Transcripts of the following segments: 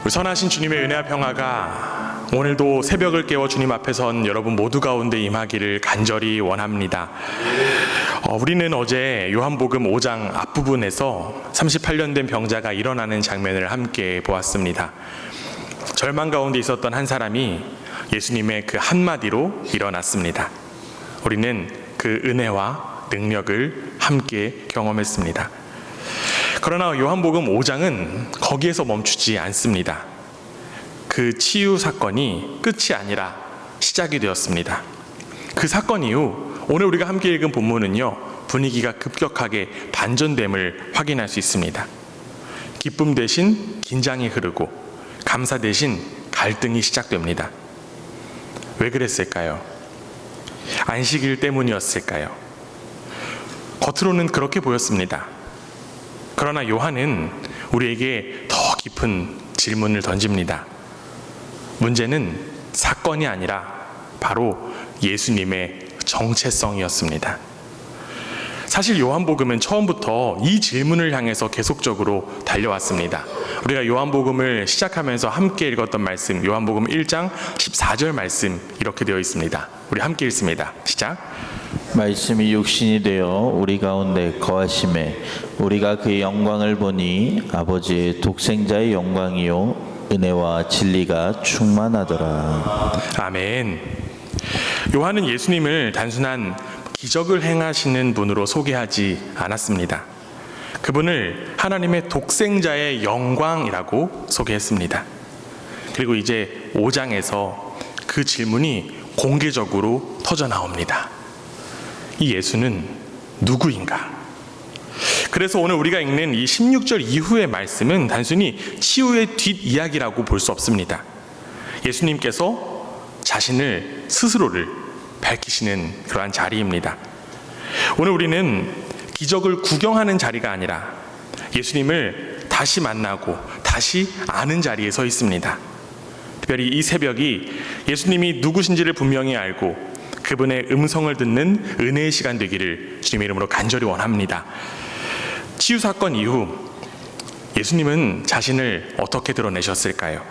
우리 선하신 주님의 은혜와 평화가 오늘도 새벽을 깨워 주님 앞에 선 여러분 모두 가운데 임하기를 간절히 원합니다. 우리는 어제 요한복음 5장 앞부분에서 38년 된 병자가 일어나는 장면을 함께 보았습니다. 절망 가운데 있었던 한 사람이 예수님의 그 한마디로 일어났습니다. 우리는 그 은혜와 능력을 함께 경험했습니다. 그러나 요한복음 5장은 거기에서 멈추지 않습니다. 그 치유 사건이 끝이 아니라 시작이 되었습니다. 그 사건 이후 오늘 우리가 함께 읽은 본문은요, 분위기가 급격하게 반전됨을 확인할 수 있습니다. 기쁨 대신 긴장이 흐르고 감사 대신 갈등이 시작됩니다. 왜 그랬을까요? 안식일 때문이었을까요? 겉으로는 그렇게 보였습니다. 그러나 요한은 우리에게 더 깊은 질문을 던집니다. 문제는 사건이 아니라 바로 예수님의 정체성이었습니다. 사실 요한복음은 처음부터 이 질문을 향해서 계속적으로 달려왔습니다. 우리가 요한복음을 시작하면서 함께 읽었던 말씀, 요한복음 1장 14절 말씀 이렇게 되어 있습니다. 우리 함께 읽습니다. 시작. 말씀이 육신이 되어 우리 가운데 거하심에 우리가 그의 영광을 보니 아버지의 독생자의 영광이요 은혜와 진리가 충만하더라. 아멘. 요한은 예수님을 단순한 기적을 행하시는 분으로 소개하지 않았습니다. 그분을 하나님의 독생자의 영광이라고 소개했습니다. 그리고 이제 5장에서 그 질문이 공개적으로 터져 나옵니다. 이 예수는 누구인가? 그래서 오늘 우리가 읽는 이 16절 이후의 말씀은 단순히 치유의 뒷이야기라고 볼 수 없습니다. 예수님께서 자신을 스스로를 밝히시는 그러한 자리입니다. 오늘 우리는 기적을 구경하는 자리가 아니라 예수님을 다시 만나고 다시 아는 자리에 서 있습니다. 특별히 이 새벽이 예수님이 누구신지를 분명히 알고 그분의 음성을 듣는 은혜의 시간 되기를 주님의 이름으로 간절히 원합니다. 치유 사건 이후 예수님은 자신을 어떻게 드러내셨을까요?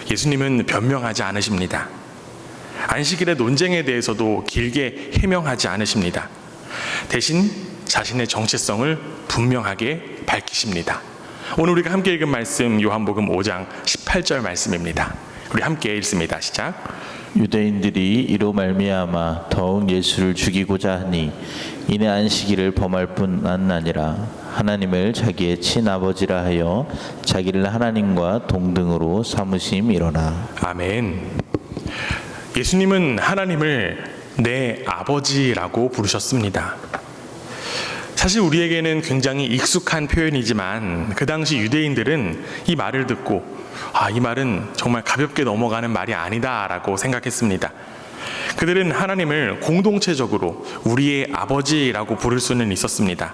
예수님은 변명하지 않으십니다. 안식일의 논쟁에 대해서도 길게 해명하지 않으십니다. 대신 자신의 정체성을 분명하게 밝히십니다. 오늘 우리가 함께 읽은 말씀 요한복음 5장 18절 말씀입니다. 우리 함께 읽습니다. 시작. 유대인들이 이로 말미암아 더욱 예수를 죽이고자 하니 이내 안식일을 범할 뿐만 아니라 하나님을 자기의 친아버지라 하여 자기를 하나님과 동등으로 삼으심이로라. 아멘. 예수님은 하나님을 내 아버지라고 부르셨습니다. 사실 우리에게는 굉장히 익숙한 표현이지만 그 당시 유대인들은 이 말을 듣고 이 말은 정말 가볍게 넘어가는 말이 아니다라고 생각했습니다. 그들은 하나님을 공동체적으로 우리의 아버지라고 부를 수는 있었습니다.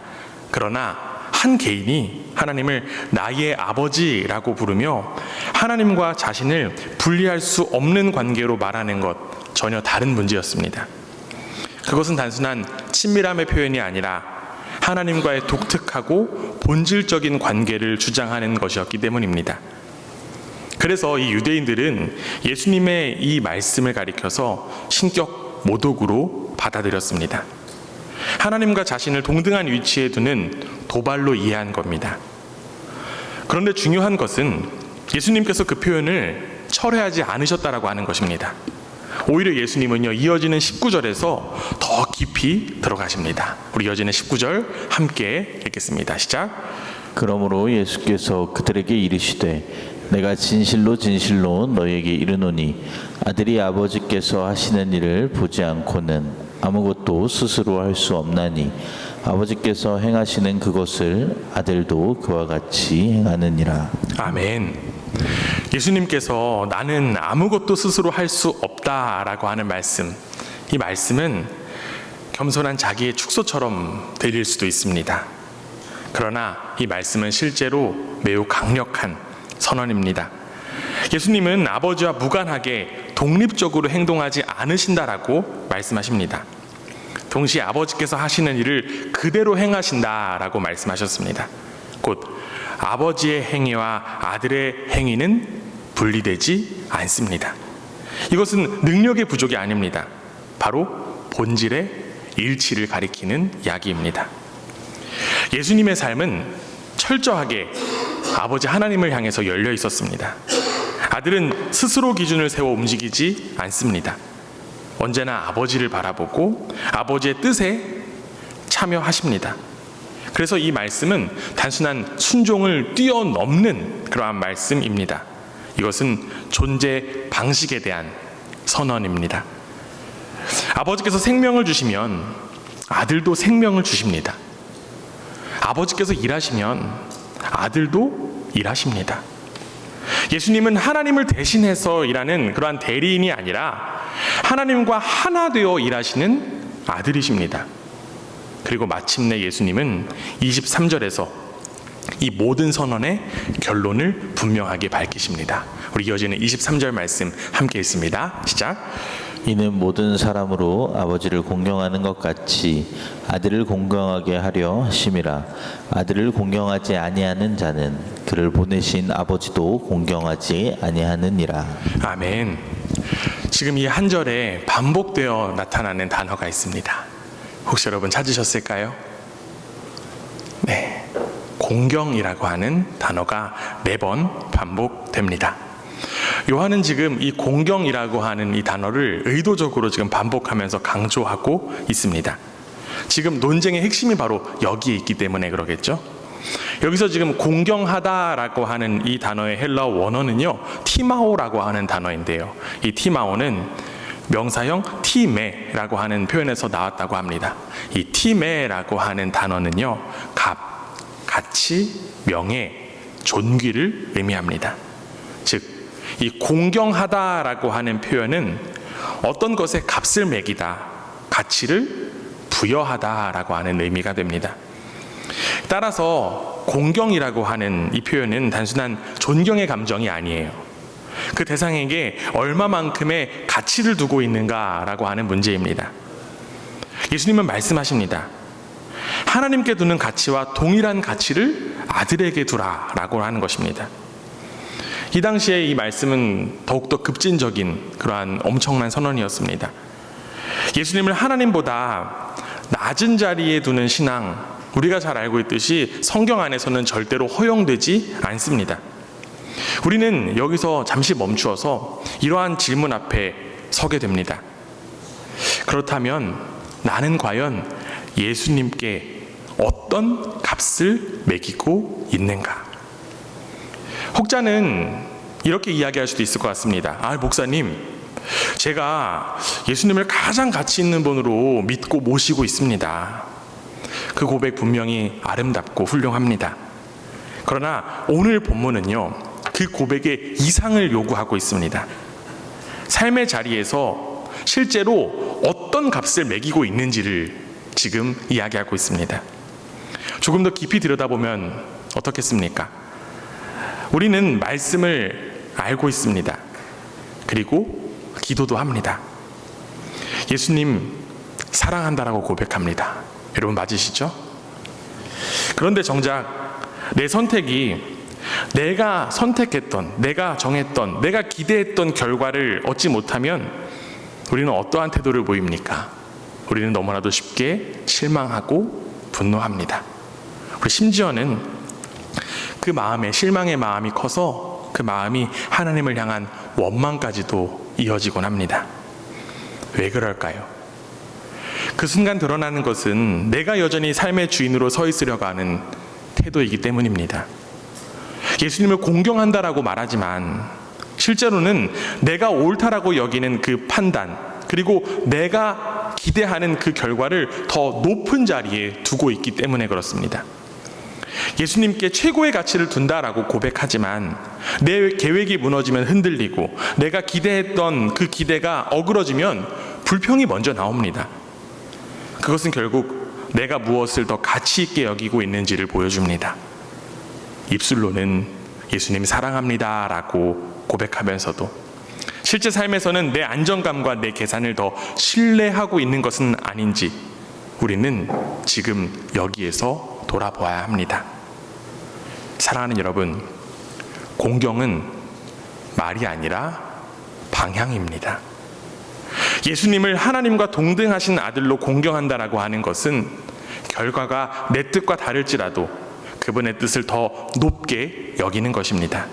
그러나 한 개인이 하나님을 나의 아버지라고 부르며 하나님과 자신을 분리할 수 없는 관계로 말하는 것 전혀 다른 문제였습니다. 그것은 단순한 친밀함의 표현이 아니라 하나님과의 독특하고 본질적인 관계를 주장하는 것이었기 때문입니다. 그래서 이 유대인들은 예수님의 이 말씀을 가리켜서 신격 모독으로 받아들였습니다. 하나님과 자신을 동등한 위치에 두는 도발로 이해한 겁니다. 그런데 중요한 것은 예수님께서 그 표현을 철회하지 않으셨다라고 하는 것입니다. 오히려 예수님은요, 이어지는 19절에서 더 깊이 들어가십니다. 우리 이어지는 19절 함께 읽겠습니다. 시작. 그러므로 예수께서 그들에게 이르시되 내가 진실로 진실로 너희에게 이르노니 아들이 아버지께서 하시는 일을 보지 않고는 아무것도 스스로 할 수 없나니 아버지께서 행하시는 그것을 아들도 그와 같이 행하느니라. 아멘. 예수님께서 나는 아무것도 스스로 할 수 없다라고 하는 말씀, 이 말씀은 겸손한 자기의 축소처럼 들릴 수도 있습니다. 그러나 이 말씀은 실제로 매우 강력한 선언입니다. 예수님은 아버지와 무관하게 독립적으로 행동하지 않으신다라고 말씀하십니다. 동시에 아버지께서 하시는 일을 그대로 행하신다라고 말씀하셨습니다. 곧 아버지의 행위와 아들의 행위는 분리되지 않습니다. 이것은 능력의 부족이 아닙니다. 바로 본질의 일치를 가리키는 이야기입니다. 예수님의 삶은 철저하게 아버지 하나님을 향해서 열려 있었습니다. 아들은 스스로 기준을 세워 움직이지 않습니다. 언제나 아버지를 바라보고 아버지의 뜻에 참여하십니다. 그래서 이 말씀은 단순한 순종을 뛰어넘는 그러한 말씀입니다. 이것은 존재 방식에 대한 선언입니다. 아버지께서 생명을 주시면 아들도 생명을 주십니다. 아버지께서 일하시면 아들도 일하십니다. 예수님은 하나님을 대신해서 일하는 그러한 대리인이 아니라 하나님과 하나 되어 일하시는 아들이십니다. 그리고 마침내 예수님은 23절에서 이 모든 선언의 결론을 분명하게 밝히십니다. 우리 이어지는 23절 말씀 함께 읽습니다. 시작. 이는 모든 사람으로 아버지를 공경하는 것 같이 아들을 공경하게 하려 하심이라. 아들을 공경하지 아니하는 자는 그를 보내신 아버지도 공경하지 아니하느니라. 아멘. 지금 이 한 절에 반복되어 나타나는 단어가 있습니다. 혹시 여러분 찾으셨을까요? 네, 공경이라고 하는 단어가 4번 반복됩니다. 요한은 지금 이 공경이라고 하는 이 단어를 의도적으로 지금 반복하면서 강조하고 있습니다. 지금 논쟁의 핵심이 바로 여기에 있기 때문에 그러겠죠. 여기서 지금 공경하다라고 하는 이 단어의 헬라어 원어는요, 티마오라고 하는 단어인데요. 이 티마오는 명사형 티메라고 하는 표현에서 나왔다고 합니다. 이 티메라고 하는 단어는요, 값, 가치, 명예, 존귀를 의미합니다. 즉, 이 공경하다라고 하는 표현은 어떤 것에 값을 매기다, 가치를 부여하다라고 하는 의미가 됩니다. 따라서 공경이라고 하는 이 표현은 단순한 존경의 감정이 아니에요. 그 대상에게 얼마만큼의 가치를 두고 있는가라고 하는 문제입니다. 예수님은 말씀하십니다. 하나님께 두는 가치와 동일한 가치를 아들에게 두라라고 하는 것입니다. 이 당시에 이 말씀은 더욱더 급진적인 그러한 엄청난 선언이었습니다. 예수님을 하나님보다 낮은 자리에 두는 신앙, 우리가 잘 알고 있듯이 성경 안에서는 절대로 허용되지 않습니다. 우리는 여기서 잠시 멈추어서 이러한 질문 앞에 서게 됩니다. 그렇다면 나는 과연 예수님께 어떤 값을 매기고 있는가? 혹자는 이렇게 이야기할 수도 있을 것 같습니다. 목사님, 제가 예수님을 가장 가치 있는 분으로 믿고 모시고 있습니다. 그 고백 분명히 아름답고 훌륭합니다. 그러나 오늘 본문은요, 그 고백의 이상을 요구하고 있습니다. 삶의 자리에서 실제로 어떤 값을 매기고 있는지를 지금 이야기하고 있습니다. 조금 더 깊이 들여다보면 어떻겠습니까? 우리는 말씀을 알고 있습니다. 그리고 기도도 합니다. 예수님 사랑한다라고 고백합니다. 여러분 맞으시죠? 그런데 정작 내 선택이 내가 선택했던, 내가 정했던, 내가 기대했던 결과를 얻지 못하면 우리는 어떠한 태도를 보입니까? 우리는 너무나도 쉽게 실망하고 분노합니다. 그리고 심지어는 그 마음에 실망의 마음이 커서 그 마음이 하나님을 향한 원망까지도 이어지곤 합니다. 왜 그럴까요? 그 순간 드러나는 것은 내가 여전히 삶의 주인으로 서 있으려고 하는 태도이기 때문입니다. 예수님을 공경한다라고 말하지만 실제로는 내가 옳다라고 여기는 그 판단, 그리고 내가 기대하는 그 결과를 더 높은 자리에 두고 있기 때문에 그렇습니다. 예수님께 최고의 가치를 둔다라고 고백하지만 내 계획이 무너지면 흔들리고 내가 기대했던 그 기대가 어그러지면 불평이 먼저 나옵니다. 그것은 결국 내가 무엇을 더 가치 있게 여기고 있는지를 보여줍니다. 입술로는 예수님 사랑합니다 라고 고백하면서도 실제 삶에서는 내 안정감과 내 계산을 더 신뢰하고 있는 것은 아닌지 우리는 지금 여기에서 돌아보아야 합니다. 사랑하는 여러분, 공경은 말이 아니라 방향입니다. 예수님을 하나님과 동등하신 아들로 공경한다라고 하는 것은 결과가 내 뜻과 다를지라도 그분의 뜻을 더 높게 여기는 것입니다.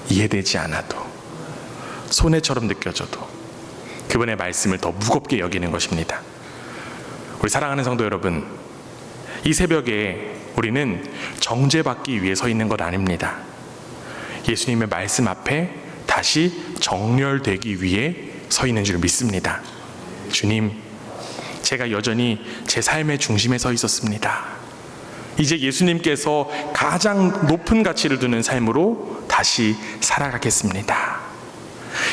이해되지 않아도, 손해처럼 느껴져도 그분의 말씀을 더 무겁게 여기는 것입니다. 우리 사랑하는 성도 여러분, 이 새벽에 우리는 정죄받기 위해 서 있는 것 아닙니다. 예수님의 말씀 앞에 다시 정렬되기 위해 서 있는 줄 믿습니다. 주님, 제가 여전히 제 삶의 중심에 서 있었습니다. 이제 예수님께서 가장 높은 가치를 두는 삶으로 다시 살아가겠습니다.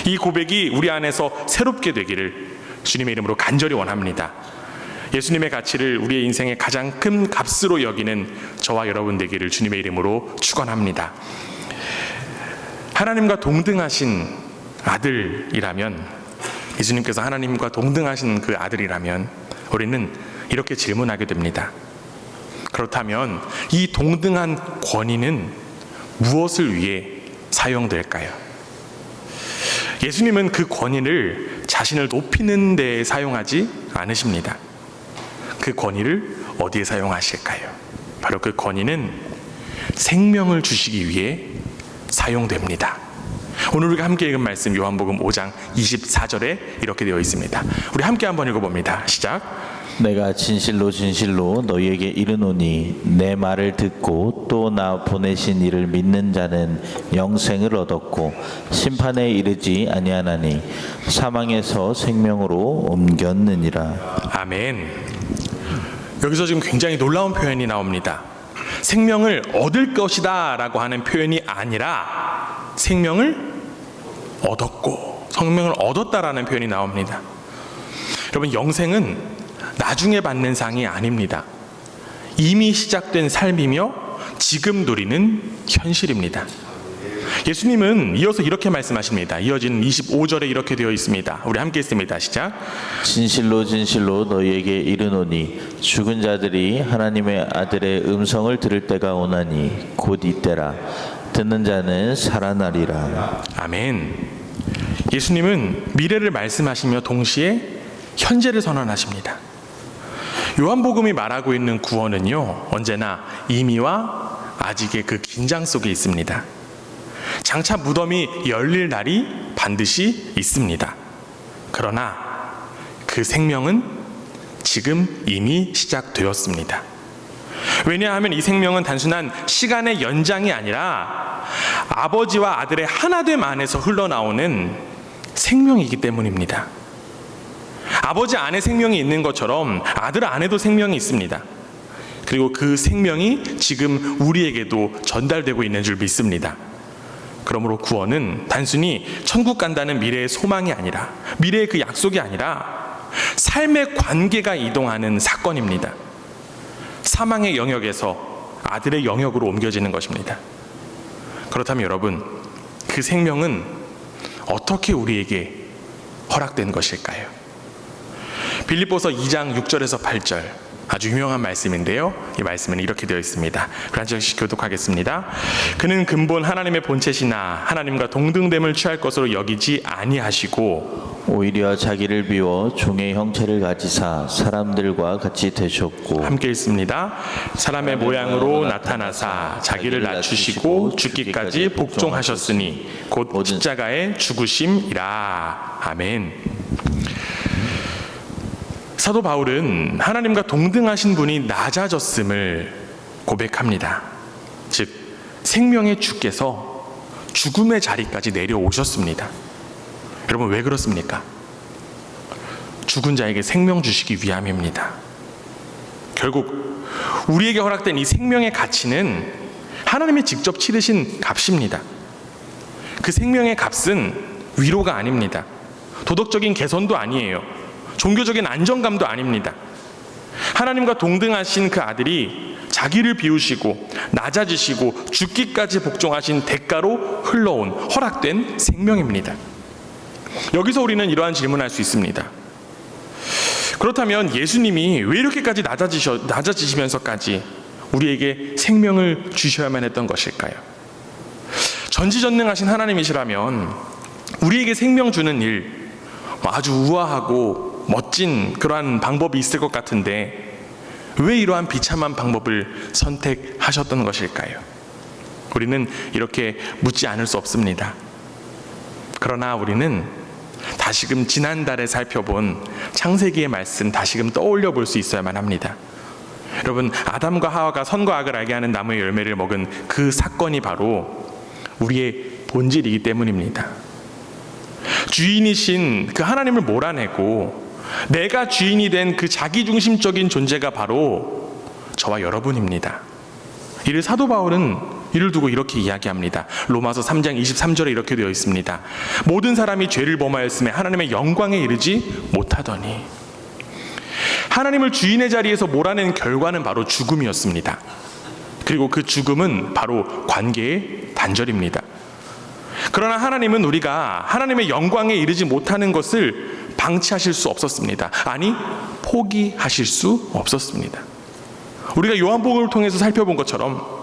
이 고백이 우리 안에서 새롭게 되기를 주님의 이름으로 간절히 원합니다. 예수님의 가치를 우리의 인생의 가장 큰 값으로 여기는 저와 여러분 되기를 주님의 이름으로 축원합니다. 하나님과 동등하신 아들이라면, 예수님께서 하나님과 동등하신 그 아들이라면 우리는 이렇게 질문하게 됩니다. 그렇다면 이 동등한 권위는 무엇을 위해 사용될까요? 예수님은 그 권위를 자신을 높이는 데 사용하지 않으십니다. 그 권위를 어디에 사용하실까요? 바로 그 권위는 생명을 주시기 위해 사용됩니다. 오늘 우리가 함께 읽은 말씀 요한복음 5장 24절에 이렇게 되어 있습니다. 우리 함께 한번 읽어봅니다. 시작. 내가 진실로 진실로 너희에게 이르노니 내 말을 듣고 또 나 보내신 이를 믿는 자는 영생을 얻었고 심판에 이르지 아니하나니 사망에서 생명으로 옮겼느니라. 아멘. 여기서 지금 굉장히 놀라운 표현이 나옵니다. 생명을 얻을 것이다 라고 하는 표현이 아니라 생명을 얻었고, 생명을 얻었다라는 표현이 나옵니다. 여러분, 영생은 나중에 받는 상이 아닙니다. 이미 시작된 삶이며 지금 누리는 현실입니다. 예수님은 이어서 이렇게 말씀하십니다. 이어지는 25절에 이렇게 되어 있습니다. 우리 함께 읽습니다. 시작. 진실로 진실로 너희에게 이르노니 죽은 자들이 하나님의 아들의 음성을 들을 때가 오나니 곧 이때라. 듣는 자는 살아나리라. 아멘. 예수님은 미래를 말씀하시며 동시에 현재를 선언하십니다. 요한복음이 말하고 있는 구원은요, 언제나 이미와 아직의 그 긴장 속에 있습니다. 장차 무덤이 열릴 날이 반드시 있습니다. 그러나 그 생명은 지금 이미 시작되었습니다. 왜냐하면 이 생명은 단순한 시간의 연장이 아니라 아버지와 아들의 하나됨 안에서 흘러나오는 생명이기 때문입니다. 아버지 안에 생명이 있는 것처럼 아들 안에도 생명이 있습니다. 그리고 그 생명이 지금 우리에게도 전달되고 있는 줄 믿습니다. 그러므로 구원은 단순히 천국 간다는 미래의 소망이 아니라, 미래의 그 약속이 아니라 삶의 관계가 이동하는 사건입니다. 사망의 영역에서 아들의 영역으로 옮겨지는 것입니다. 그렇다면 여러분, 그 생명은 어떻게 우리에게 허락된 것일까요? 빌립보서 2장 6절에서 8절, 아주 유명한 말씀인데요, 이 말씀은 이렇게 되어 있습니다. 한 절씩 교독하겠습니다. 그는 근본 하나님의 본체시나 하나님과 동등됨을 취할 것으로 여기지 아니하시고 오히려 자기를 비워 종의 형체를 가지사 사람들과 같이 되셨고, 함께 읽습니다. 사람의 모양으로 나타나사 자기를 낮추시고 죽기까지 복종하셨으니 곧 십자가의 죽으심이라. 아멘. 사도 바울은 하나님과 동등하신 분이 낮아졌음을 고백합니다. 즉, 생명의 주께서 죽음의 자리까지 내려오셨습니다. 여러분, 왜 그렇습니까? 죽은 자에게 생명 주시기 위함입니다. 결국 우리에게 허락된 이 생명의 가치는 하나님이 직접 치르신 값입니다. 그 생명의 값은 위로가 아닙니다. 도덕적인 개선도 아니에요. 종교적인 안정감도 아닙니다. 하나님과 동등하신 그 아들이 자기를 비우시고 낮아지시고 죽기까지 복종하신 대가로 흘러온 허락된 생명입니다. 여기서 우리는 이러한 질문을 할 수 있습니다. 그렇다면 예수님이 왜 이렇게까지 낮아지시면서까지 우리에게 생명을 주셔야만 했던 것일까요? 전지전능하신 하나님이시라면 우리에게 생명 주는 일, 아주 우아하고 멋진 그러한 방법이 있을 것 같은데 왜 이러한 비참한 방법을 선택하셨던 것일까요? 우리는 이렇게 묻지 않을 수 없습니다. 그러나 우리는 다시금 지난달에 살펴본 창세기의 말씀 다시금 떠올려 볼 수 있어야만 합니다. 여러분, 아담과 하와가 선과 악을 알게 하는 나무의 열매를 먹은 그 사건이 바로 우리의 본질이기 때문입니다. 주인이신 그 하나님을 몰아내고 내가 주인이 된 그 자기중심적인 존재가 바로 저와 여러분입니다. 이를 사도 바울은 이를 두고 이렇게 이야기합니다. 로마서 3장 23절에 이렇게 되어 있습니다. 모든 사람이 죄를 범하였음에 하나님의 영광에 이르지 못하더니. 하나님을 주인의 자리에서 몰아낸 결과는 바로 죽음이었습니다. 그리고 그 죽음은 바로 관계의 단절입니다. 그러나 하나님은 우리가 하나님의 영광에 이르지 못하는 것을 방치하실 수 없었습니다. 아니, 포기하실 수 없었습니다. 우리가 요한복음을 통해서 살펴본 것처럼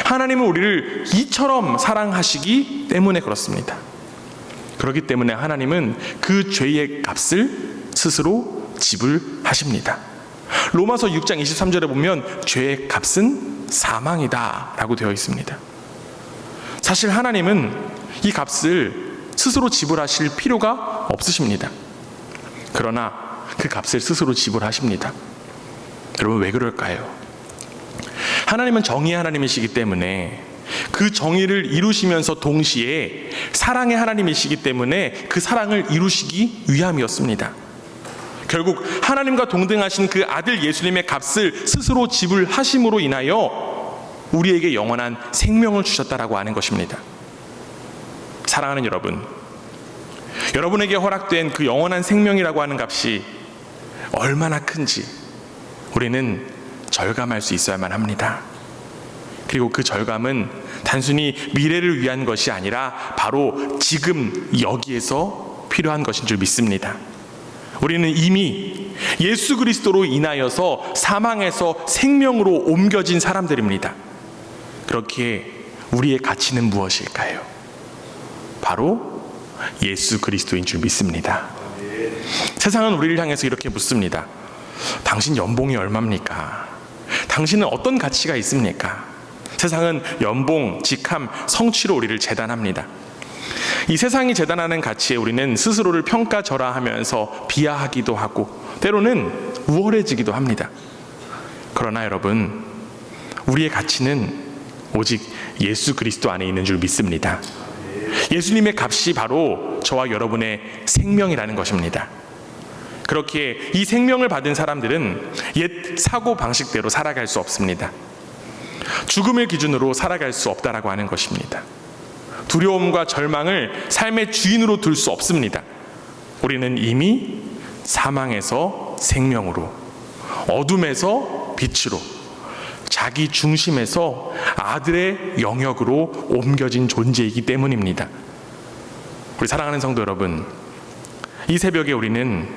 하나님은 우리를 이처럼 사랑하시기 때문에 그렇습니다. 그렇기 때문에 하나님은 그 죄의 값을 스스로 지불하십니다. 로마서 6장 23절에 보면 죄의 값은 사망이다 라고 되어 있습니다. 사실 하나님은 이 값을 스스로 지불하실 필요가 없으십니다. 그러나 그 값을 스스로 지불하십니다. 여러분, 왜 그럴까요? 하나님은 정의의 하나님이시기 때문에 그 정의를 이루시면서 동시에 사랑의 하나님이시기 때문에 그 사랑을 이루시기 위함이었습니다. 결국 하나님과 동등하신 그 아들 예수님의 값을 스스로 지불하심으로 인하여 우리에게 영원한 생명을 주셨다라고 하는 것입니다. 사랑하는 여러분, 여러분에게 허락된 그 영원한 생명이라고 하는 값이 얼마나 큰지 우리는 절감할 수 있어야만 합니다. 그리고 그 절감은 단순히 미래를 위한 것이 아니라 바로 지금 여기에서 필요한 것인 줄 믿습니다. 우리는 이미 예수 그리스도로 인하여서 사망에서 생명으로 옮겨진 사람들입니다. 그렇기에 우리의 가치는 무엇일까요? 바로 예수 그리스도인 줄 믿습니다. 세상은 우리를 향해서 이렇게 묻습니다. 당신 연봉이 얼마입니까? 당신은 어떤 가치가 있습니까? 세상은 연봉, 직함, 성취로 우리를 재단합니다. 이 세상이 재단하는 가치에 우리는 스스로를 평가절하하면서 비하하기도 하고 때로는 우월해지기도 합니다. 그러나 여러분, 우리의 가치는 오직 예수 그리스도 안에 있는 줄 믿습니다. 예수님의 값이 바로 저와 여러분의 생명이라는 것입니다. 그렇기에 이 생명을 받은 사람들은 옛 사고 방식대로 살아갈 수 없습니다. 죽음을 기준으로 살아갈 수 없다라고 하는 것입니다. 두려움과 절망을 삶의 주인으로 둘 수 없습니다. 우리는 이미 사망에서 생명으로, 어둠에서 빛으로, 자기 중심에서 아들의 영역으로 옮겨진 존재이기 때문입니다. 우리 사랑하는 성도 여러분, 이 새벽에 우리는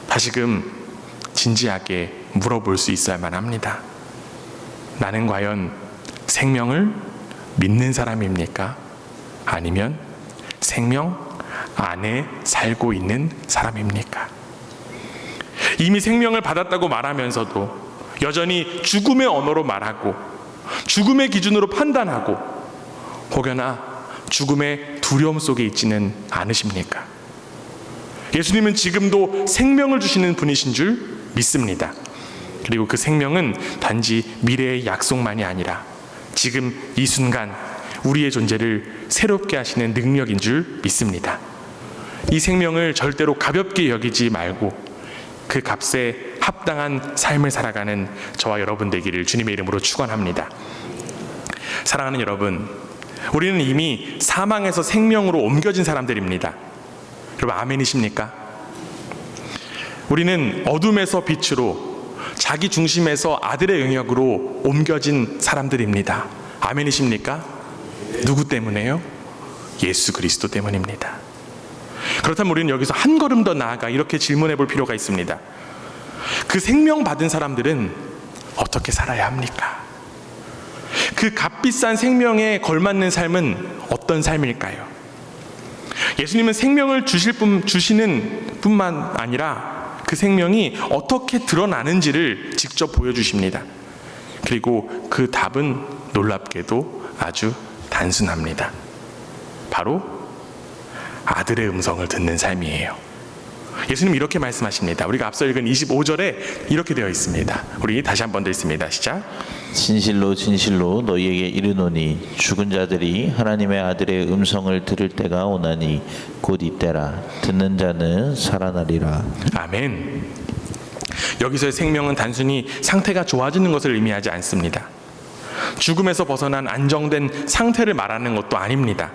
다시금 진지하게 물어볼 수 있어야만 합니다. 나는 과연 생명을 믿는 사람입니까? 아니면 생명 안에 살고 있는 사람입니까? 이미 생명을 받았다고 말하면서도 여전히 죽음의 언어로 말하고 죽음의 기준으로 판단하고 혹여나 죽음의 두려움 속에 있지는 않으십니까? 예수님은 지금도 생명을 주시는 분이신 줄 믿습니다. 그리고 그 생명은 단지 미래의 약속만이 아니라 지금 이 순간 우리의 존재를 새롭게 하시는 능력인 줄 믿습니다. 이 생명을 절대로 가볍게 여기지 말고 그 값에 합당한 삶을 살아가는 저와 여러분 되기를 주님의 이름으로 축원합니다. 사랑하는 여러분, 우리는 이미 사망에서 생명으로 옮겨진 사람들입니다. 여러분, 아멘이십니까? 우리는 어둠에서 빛으로, 자기 중심에서 아들의 영역으로 옮겨진 사람들입니다. 아멘이십니까? 누구 때문에요? 예수 그리스도 때문입니다. 그렇다면 우리는 여기서 한 걸음 더 나아가 이렇게 질문해 볼 필요가 있습니다. 그 생명 받은 사람들은 어떻게 살아야 합니까? 그 값비싼 생명에 걸맞는 삶은 어떤 삶일까요? 예수님은 생명을 주시는 뿐만 아니라 그 생명이 어떻게 드러나는지를 직접 보여주십니다. 그리고 그 답은 놀랍게도 아주 단순합니다. 바로 아들의 음성을 듣는 삶이에요. 예수님 이렇게 말씀하십니다. 우리가 앞서 읽은 25절에 이렇게 되어 있습니다. 우리 다시 한 번 더 읽습니다. 시작. 진실로 진실로 너희에게 이르노니 죽은 자들이 하나님의 아들의 음성을 들을 때가 오나니 곧 이때라. 듣는 자는 살아나리라. 아멘. 여기서의 생명은 단순히 상태가 좋아지는 것을 의미하지 않습니다. 죽음에서 벗어난 안정된 상태를 말하는 것도 아닙니다.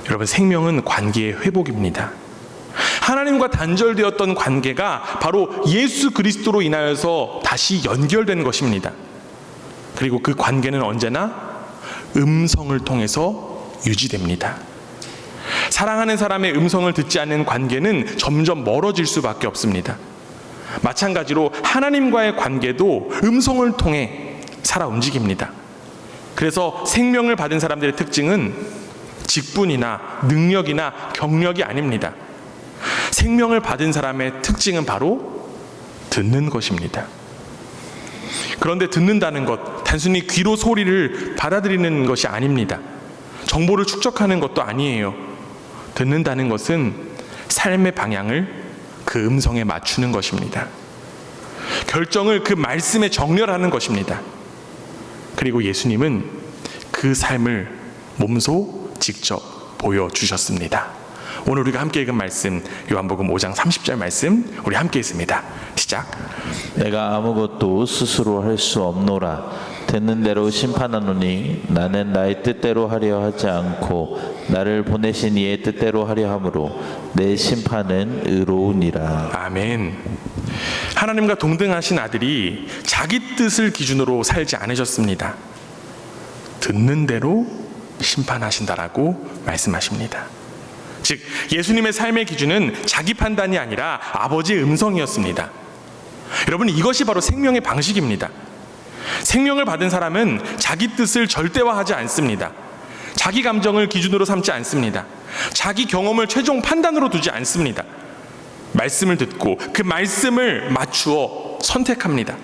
여러분, 생명은 관계의 회복입니다. 하나님과 단절되었던 관계가 바로 예수 그리스도로 인하여서 다시 연결된 것입니다. 그리고 그 관계는 언제나 음성을 통해서 유지됩니다. 사랑하는 사람의 음성을 듣지 않는 관계는 점점 멀어질 수밖에 없습니다. 마찬가지로 하나님과의 관계도 음성을 통해 살아 움직입니다. 그래서 생명을 받은 사람들의 특징은 직분이나 능력이나 경력이 아닙니다. 생명을 받은 사람의 특징은 바로 듣는 것입니다. 그런데 듣는다는 것, 단순히 귀로 소리를 받아들이는 것이 아닙니다. 정보를 축적하는 것도 아니에요. 듣는다는 것은 삶의 방향을 그 음성에 맞추는 것입니다. 결정을 그 말씀에 정렬하는 것입니다. 그리고 예수님은 그 삶을 몸소 직접 보여주셨습니다. 오늘 우리가 함께 읽은 말씀, 요한복음 5장 30절 말씀, 우리 함께 읽습니다. 시작. 내가 아무것도 스스로 할 수 없노라. 듣는 대로 심판하노니 나는 나의 뜻대로 하려 하지 않고 나를 보내신 이의 뜻대로 하려 함으로 내 심판은 의로우니라. 아멘. 하나님과 동등하신 아들이 자기 뜻을 기준으로 살지 않으셨습니다. 듣는 대로 심판하신다라고 말씀하십니다. 즉, 예수님의 삶의 기준은 자기 판단이 아니라 아버지의 음성이었습니다. 여러분, 이것이 바로 생명의 방식입니다. 생명을 받은 사람은 자기 뜻을 절대화하지 않습니다. 자기 감정을 기준으로 삼지 않습니다. 자기 경험을 최종 판단으로 두지 않습니다. 말씀을 듣고 그 말씀을 맞추어 선택합니다.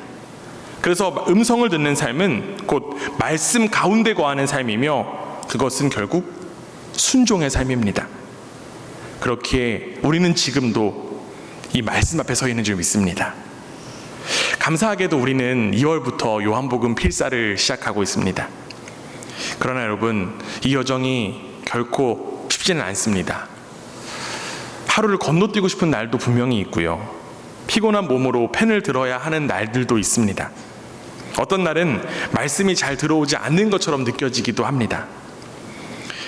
그래서 음성을 듣는 삶은 곧 말씀 가운데 거하는 삶이며 그것은 결국 순종의 삶입니다. 그렇기에 우리는 지금도 이 말씀 앞에 서 있는 줄 믿습니다. 감사하게도 우리는 2월부터 요한복음 필사를 시작하고 있습니다. 그러나 여러분, 이 여정이 결코 쉽지는 않습니다. 하루를 건너뛰고 싶은 날도 분명히 있고요. 피곤한 몸으로 펜을 들어야 하는 날들도 있습니다. 어떤 날은 말씀이 잘 들어오지 않는 것처럼 느껴지기도 합니다.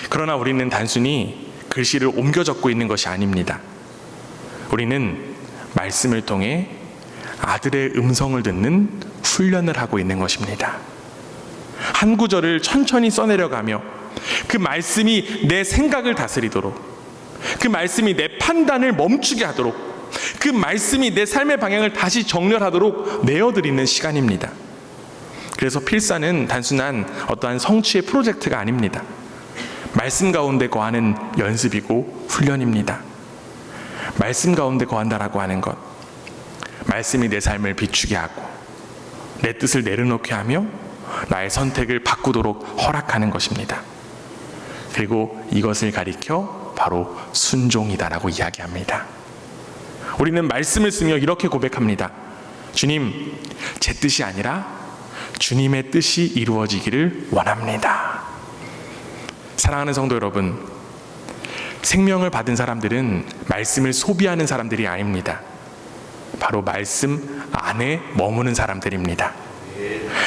그러나 우리는 단순히 글씨를 옮겨 적고 있는 것이 아닙니다. 우리는 말씀을 통해 아들의 음성을 듣는 훈련을 하고 있는 것입니다. 한 구절을 천천히 써내려가며 그 말씀이 내 생각을 다스리도록, 그 말씀이 내 판단을 멈추게 하도록, 그 말씀이 내 삶의 방향을 다시 정렬하도록 내어드리는 시간입니다. 그래서 필사는 단순한 어떠한 성취의 프로젝트가 아닙니다. 말씀 가운데 거하는 연습이고 훈련입니다. 말씀 가운데 거한다라고 하는 것, 말씀이 내 삶을 비추게 하고 내 뜻을 내려놓게 하며 나의 선택을 바꾸도록 허락하는 것입니다. 그리고 이것을 가리켜 바로 순종이다라고 이야기합니다. 우리는 말씀을 쓰며 이렇게 고백합니다. 주님, 제 뜻이 아니라 주님의 뜻이 이루어지기를 원합니다. 사랑하는 성도 여러분, 생명을 받은 사람들은 말씀을 소비하는 사람들이 아닙니다. 바로 말씀 안에 머무는 사람들입니다.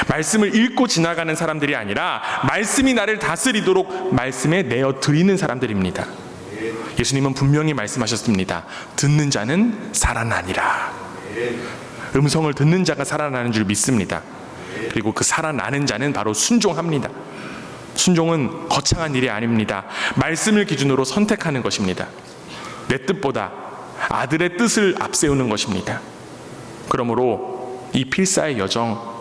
말씀을 읽고 지나가는 사람들이 아니라 말씀이 나를 다스리도록 말씀에 내어드리는 사람들입니다. 예수님은 분명히 말씀하셨습니다. 듣는 자는 살아나니라. 음성을 듣는 자가 살아나는 줄 믿습니다. 그리고 그 살아나는 자는 바로 순종합니다. 순종은 거창한 일이 아닙니다. 말씀을 기준으로 선택하는 것입니다. 내 뜻보다 아들의 뜻을 앞세우는 것입니다. 그러므로 이 필사의 여정,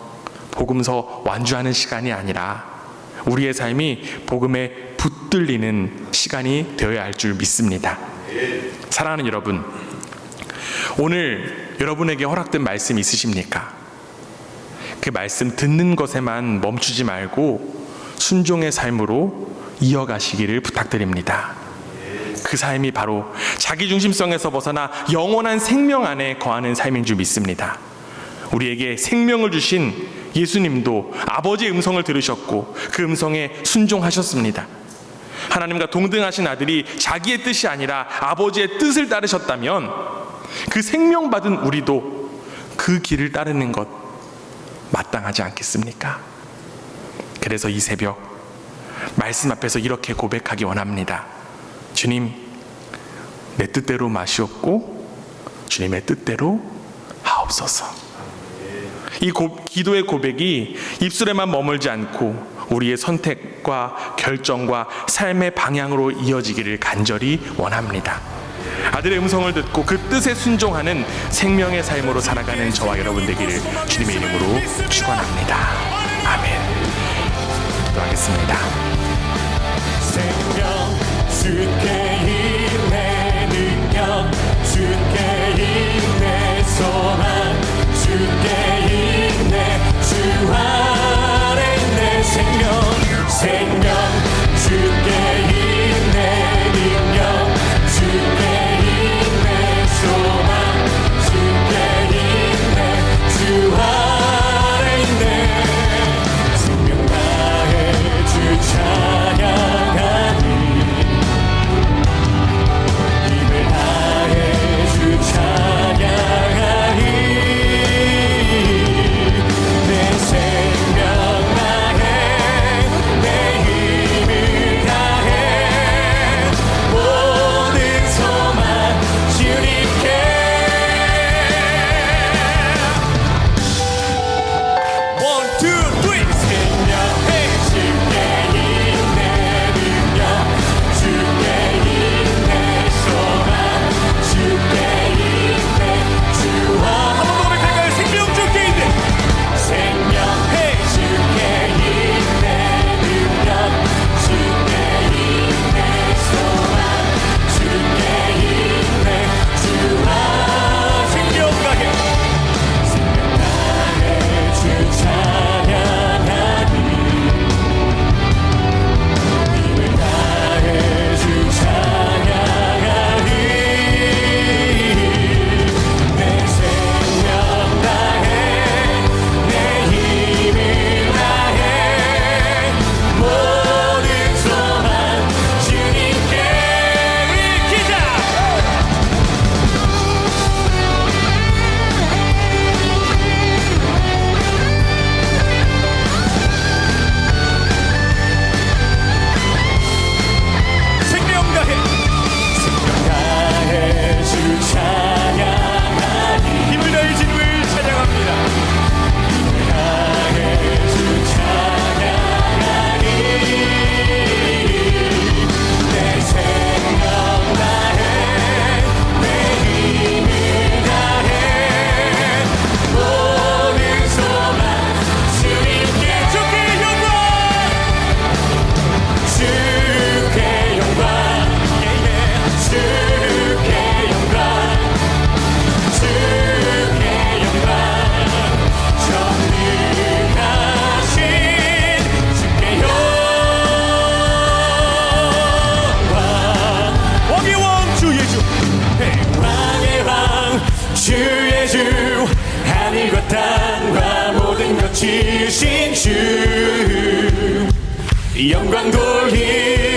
복음서 완주하는 시간이 아니라 우리의 삶이 복음에 붙들리는 시간이 되어야 할 줄 믿습니다. 사랑하는 여러분, 오늘 여러분에게 허락된 말씀 있으십니까? 그 말씀 듣는 것에만 멈추지 말고 순종의 삶으로 이어가시기를 부탁드립니다. 그 삶이 바로 자기중심성에서 벗어나 영원한 생명 안에 거하는 삶인 줄 믿습니다. 우리에게 생명을 주신 예수님도 아버지의 음성을 들으셨고 그 음성에 순종하셨습니다. 하나님과 동등하신 아들이 자기의 뜻이 아니라 아버지의 뜻을 따르셨다면 그 생명받은 우리도 그 길을 따르는 것 마땅하지 않겠습니까? 그래서 이 새벽 말씀 앞에서 이렇게 고백하기 원합니다. 주님, 내 뜻대로 마시옵고 주님의 뜻대로 하옵소서. 이 기도의 고백이 입술에만 머물지 않고 우리의 선택과 결정과 삶의 방향으로 이어지기를 간절히 원합니다. 아들의 음성을 듣고 그 뜻에 순종하는 생명의 삶으로 살아가는 저와 여러분 되기를 주님의 이름으로 축원합니다. 아멘. 기도하겠습니다. 생명 주께 있네 능력 주께 있네 소망 주께 있네 주 안에 있네 생명 주께 있네 능력 주께 있네 소망 주께 있네 주 안에 있네 생명 나의 주 찬양하니 힘을 다해 주 찬양하니 내 생명 다해 내 힘을 다해 모든 소망 주님께 One, two, three. 생명의 주께 있네 능력 주께 있네 소망 주께 있네 주와 한번 더 고백할까요? 생명 주께 있네 생명의 주께 있네 능력 주께 있네 소망 주께 있네 주와 생명 가게 생명 나의 주 찬양하니 힘을 다해 주 찬양하니 내 생명 다해 내 힘을 다해 모든 소망 주님께 기자 생명 다해 주 찬양하니 힘을 다해 주님을 찬양합니다 힘을 다해 주 찬양하니 내 생명 다해 내 힘을 다해 모든 소망 주님께 주께 영광 주께 영광 주께 영광 주께 영광 전능하신 주께 영광 왕의 왕 주의 주 왕의 왕 주의 주 하늘과 땅과 모든 것 지으신 주 영광 돌리